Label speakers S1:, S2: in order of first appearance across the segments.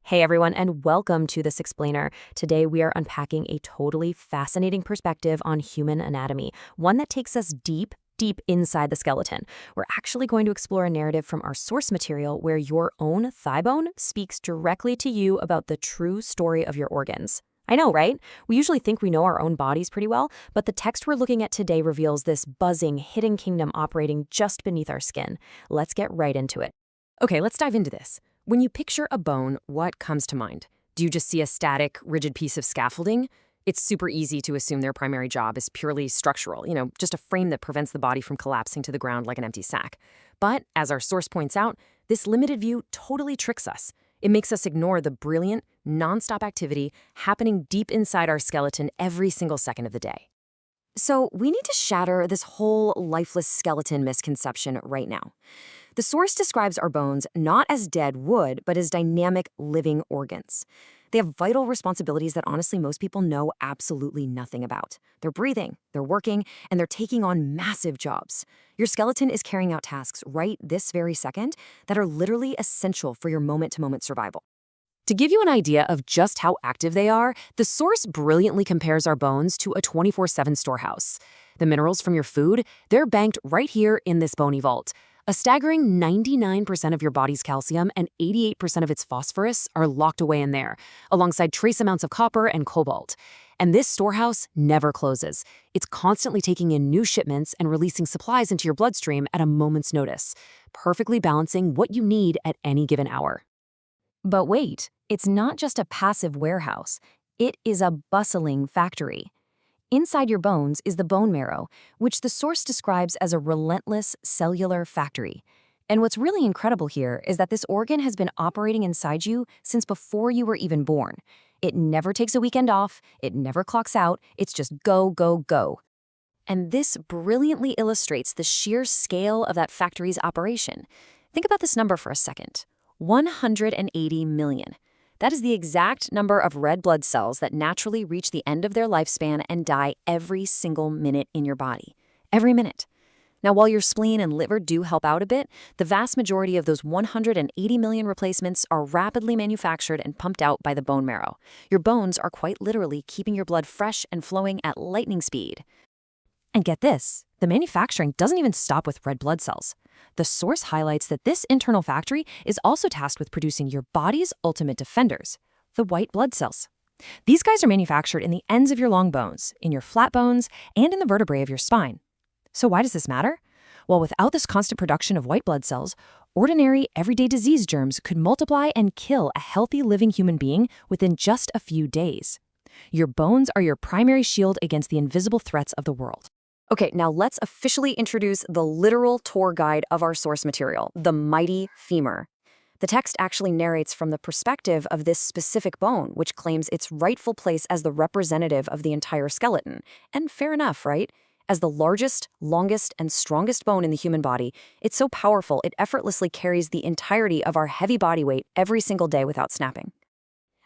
S1: Hey everyone, and welcome to This Explainer. Today we are unpacking a totally fascinating perspective on human anatomy, one that takes us deep inside the skeleton. We're actually going to explore a narrative from our source material where your own thigh bone speaks directly to you about the true story of your organs. I know, right? We usually think we know our own bodies pretty well, but the text we're looking at today reveals this buzzing, hidden kingdom operating just beneath our skin. Let's get right into it.
S2: Okay, let's dive into this. When you picture a bone, what comes to mind? Do you just see a static, rigid piece of scaffolding? It's super easy to assume their primary job is purely structural, just a frame that prevents the body from collapsing to the ground like an empty sack. But, as our source points out, this limited view totally tricks us. It makes us ignore the brilliant, nonstop activity happening deep inside our skeleton every single second of the day. So, we need to shatter this whole lifeless skeleton misconception right now. The source describes our bones not as dead wood, but as dynamic, living organs. They have vital responsibilities that honestly most people know absolutely nothing about. They're breathing, they're working, and they're taking on massive jobs. Your skeleton is carrying out tasks right this very second that are literally essential for your moment-to-moment survival. To give you an idea of just how active they are, the source brilliantly compares our bones to a 24/7 storehouse. The minerals from your food, they're banked right here in this bony vault. A staggering 99% of your body's calcium and 88% of its phosphorus are locked away in there, alongside trace amounts of copper and cobalt. And this storehouse never closes. It's constantly taking in new shipments and releasing supplies into your bloodstream at a moment's notice, perfectly balancing what you need at any given hour.
S1: But wait, it's not just a passive warehouse. It is a bustling factory. Inside your bones is the bone marrow, which the source describes as a relentless cellular factory. And what's really incredible here is that this organ has been operating inside you since before you were even born. It never takes a weekend off, it never clocks out, it's just go, go, go. And this brilliantly illustrates the sheer scale of that factory's operation. Think about this number for a second. 180 million. That is the exact number of red blood cells that naturally reach the end of their lifespan and die every single minute in your body. Every minute. Now, while your spleen and liver do help out a bit, the vast majority of those 180 million replacements are rapidly manufactured and pumped out by the bone marrow. Your bones are quite literally keeping your blood fresh and flowing at lightning speed. And get this, the manufacturing doesn't even stop with red blood cells. The source highlights that this internal factory is also tasked with producing your body's ultimate defenders, the white blood cells. These guys are manufactured in the ends of your long bones, in your flat bones, and in the vertebrae of your spine. So why does this matter? Well, without this constant production of white blood cells, ordinary, everyday disease germs could multiply and kill a healthy living human being within just a few days. Your bones are your primary shield against the invisible threats of the world. Okay, now let's officially introduce the literal tour guide of our source material, the mighty femur. The text actually narrates from the perspective of this specific bone, which claims its rightful place as the representative of the entire skeleton. And fair enough, right? As the largest, longest, and strongest bone in the human body, it's so powerful it effortlessly carries the entirety of our heavy body weight every single day without snapping.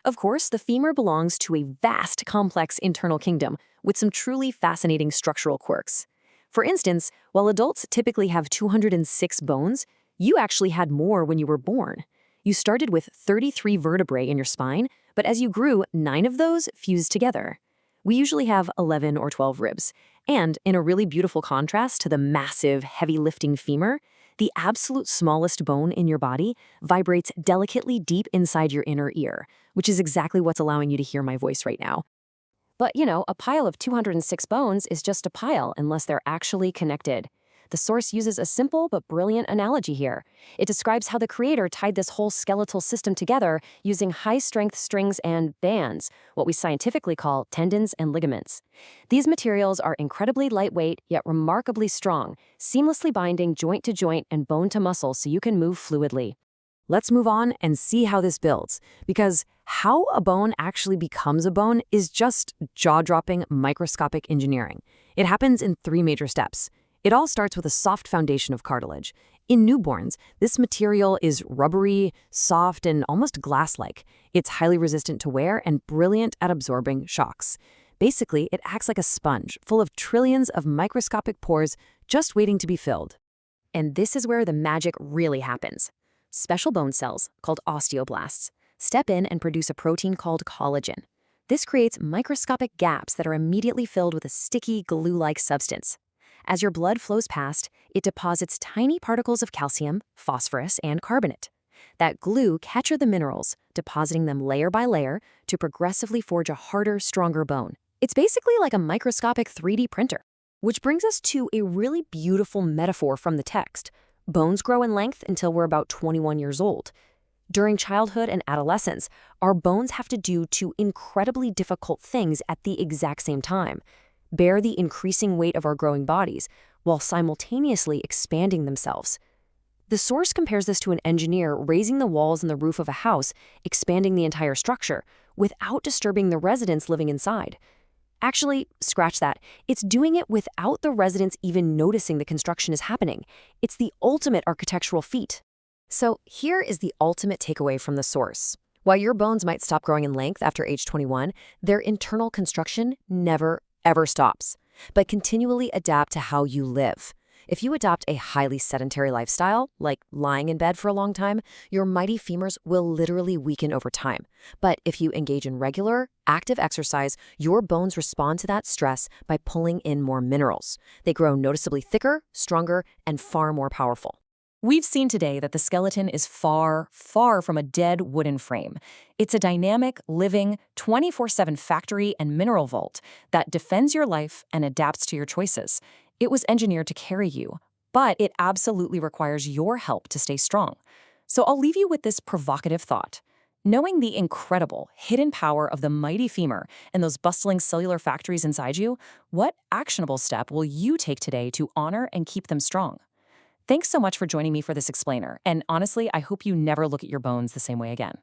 S1: Of course, the femur belongs to a vast, complex internal kingdom with some truly fascinating structural quirks. For instance, while adults typically have 206 bones, you actually had more when you were born. You started with 33 vertebrae in your spine, but as you grew, 9 of those fused together. We usually have 11 or 12 ribs. And in a really beautiful contrast to the massive, heavy-lifting femur, the absolute smallest bone in your body vibrates delicately deep inside your inner ear, which is exactly what's allowing you to hear my voice right now. But, a pile of 206 bones is just a pile unless they're actually connected. The source uses a simple but brilliant analogy here. It describes how the creator tied this whole skeletal system together using high-strength strings and bands, what we scientifically call tendons and ligaments. These materials are incredibly lightweight, yet remarkably strong, seamlessly binding joint to joint and bone to muscle so you can move fluidly. Let's move on and see how this builds, because how a bone actually becomes a bone is just jaw-dropping microscopic engineering. It happens in 3 major steps. It all starts with a soft foundation of cartilage. In newborns, this material is rubbery, soft, and almost glass-like. It's highly resistant to wear and brilliant at absorbing shocks. Basically, it acts like a sponge, full of trillions of microscopic pores just waiting to be filled. And this is where the magic really happens. Special bone cells, called osteoblasts, step in and produce a protein called collagen. This creates microscopic gaps that are immediately filled with a sticky, glue-like substance. As your blood flows past, it deposits tiny particles of calcium, phosphorus, and carbonate. That glue captures the minerals, depositing them layer by layer to progressively forge a harder, stronger bone. It's basically like a microscopic 3D printer. Which brings us to a really beautiful metaphor from the text. Bones grow in length until we're about 21 years old. During childhood and adolescence, our bones have to do two incredibly difficult things at the exact same time: bear the increasing weight of our growing bodies while simultaneously expanding themselves. The source compares this to an engineer raising the walls and the roof of a house, expanding the entire structure, without disturbing the residents living inside. Actually, scratch that. It's doing it without the residents even noticing the construction is happening. It's the ultimate architectural feat. So here is the ultimate takeaway from the source. While your bones might stop growing in length after age 21, their internal construction never, ever stops, but continually adapt to how you live. If you adopt a highly sedentary lifestyle, like lying in bed for a long time, your mighty femurs will literally weaken over time. But if you engage in regular, active exercise, your bones respond to that stress by pulling in more minerals. They grow noticeably thicker, stronger, and far more powerful.
S2: We've seen today that the skeleton is far, far from a dead wooden frame. It's a dynamic, living, 24/7 factory and mineral vault that defends your life and adapts to your choices. It was engineered to carry you, but it absolutely requires your help to stay strong. So I'll leave you with this provocative thought. Knowing the incredible, hidden power of the mighty femur and those bustling cellular factories inside you, what actionable step will you take today to honor and keep them strong? Thanks so much for joining me for this explainer, and honestly, I hope you never look at your bones the same way again.